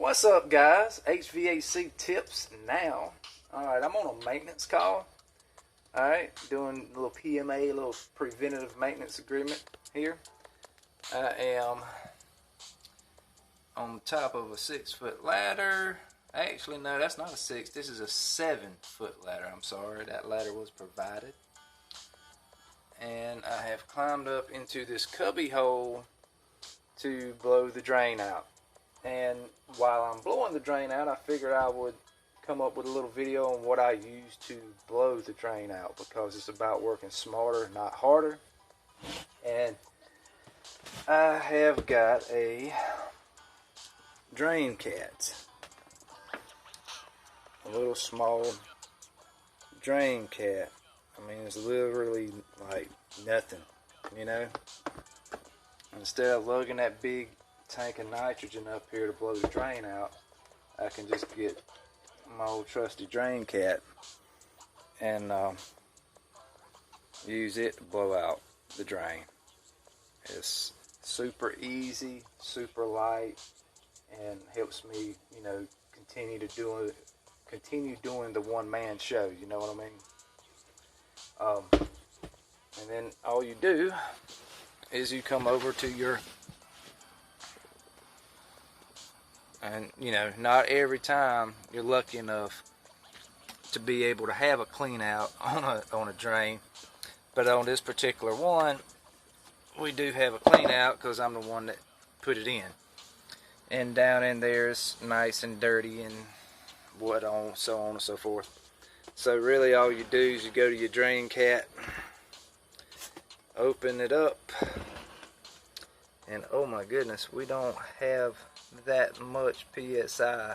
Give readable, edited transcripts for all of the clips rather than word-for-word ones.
What's up, guys? HVAC tips now. Alright, I'm on a maintenance call. Alright, doing a little PMA, a little preventative maintenance agreement here. I am on top of a 6-foot ladder. Actually, no, that's not a 6. This is a 7-foot ladder. I'm sorry, that ladder was provided. And I have climbed up into this cubby hole to blow the drain out. And while I'm blowing the drain out, I figured I would come up with a little video on what I use to blow the drain out, because it's about working smarter, not harder. And I have got a drain cat, a little small drain cat. I mean, it's literally like nothing, you know. Instead of lugging that big tank of nitrogen up here to blow the drain out, I can just get my old trusty drain cat and use it to blow out the drain. It's super easy, super light, and helps me, you know, continue doing the one-man show. You know what I mean? And then all you do is you come over to your, and you know, not every time you're lucky enough to be able to have a clean out on a drain, but on this particular one we do have a clean out because I'm the one that put it in, and down in there is nice and dirty and so on and so forth. So really all you do is you go to your drain cat, open it up, and oh my goodness, we don't have that much PSI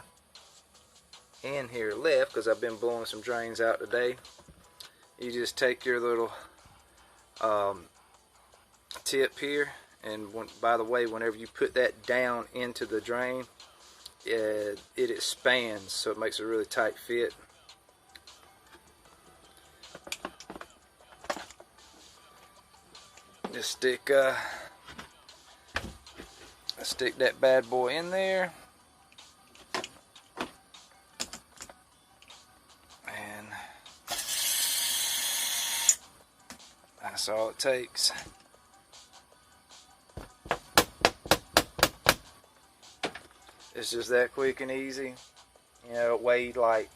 in here left because I've been blowing some drains out today. You just take your little tip here, and by the way, whenever you put that down into the drain, it expands, so it makes a really tight fit. Just stick that bad boy in there, and that's all it takes. It's just that quick and easy. You know, it weighed like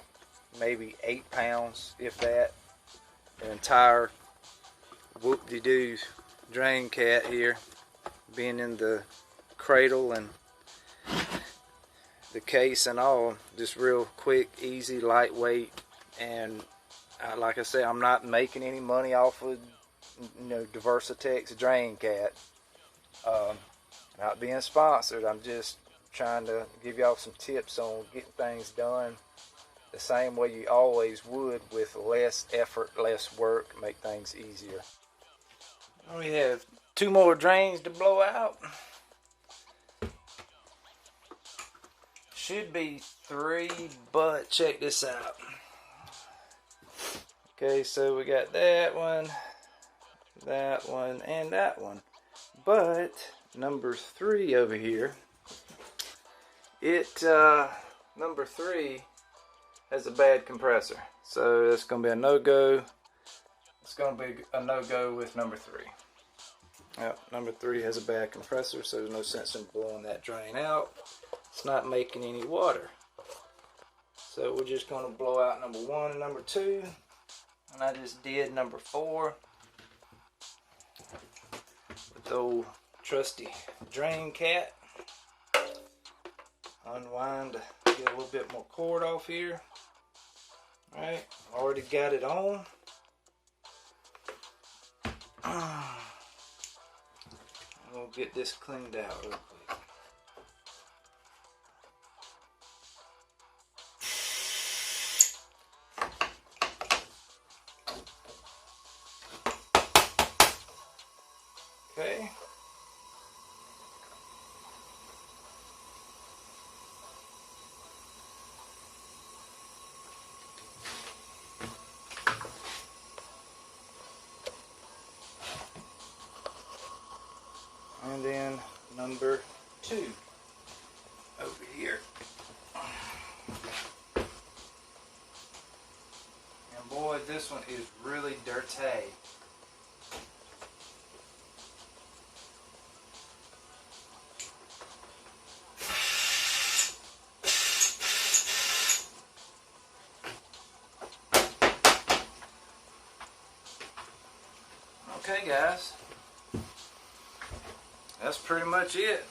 maybe 8 pounds, if that. An entire whoop-de-doo drain cat here, being in the cradle and the case and all, just real quick, easy, lightweight. And like I said, I'm not making any money off of, you know, Diversitex drain cat. Not being sponsored. I'm just trying to give y'all some tips on getting things done the same way you always would, with less effort, less work, make things easier. We have 2 more drains to blow out. Should be 3, but check this out. Okay, so we got that one, and that one. But number 3 over here, number 3 has a bad compressor. So it's going to be a no-go. It's going to be a no-go with number 3. Yep, number 3 has a bad compressor, so there's no sense in blowing that drain out. It's not making any water. So we're just going to blow out number 1 and number 2. And I just did number 4 with the old trusty drain cat. Unwind to get a little bit more cord off here. Alright, already got it on. We'll get this cleaned out real quick. Okay. And then number 2 over here. this one is really dirty. Okay guys, that's pretty much it.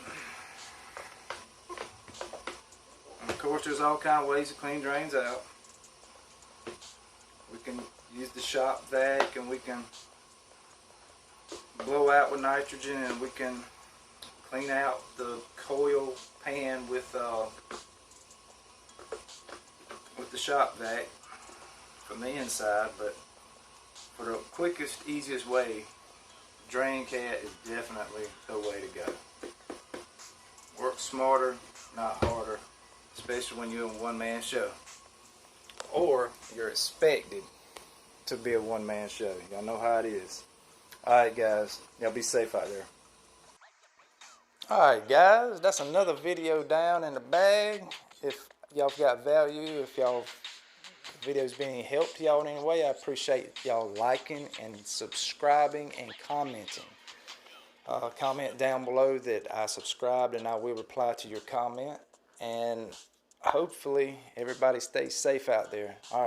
And of course there's all kind of ways to clean drains out. We can use the shop vac, and we can blow out with nitrogen, and we can clean out the coil pan with the shop vac from the inside. But for the quickest, easiest way, drain cat is definitely the way to go. Work smarter, not harder, especially when you're a one-man show. Or you're expected to be a one-man show. Y'all know how it is. Alright guys, y'all be safe out there. Alright guys, that's another video down in the bag. If y'all got value, if y'all videos being help to y'all in any way, I appreciate y'all liking and subscribing and commenting. Comment down below that I subscribed, and I will reply to your comment. And hopefully everybody stays safe out there. All right.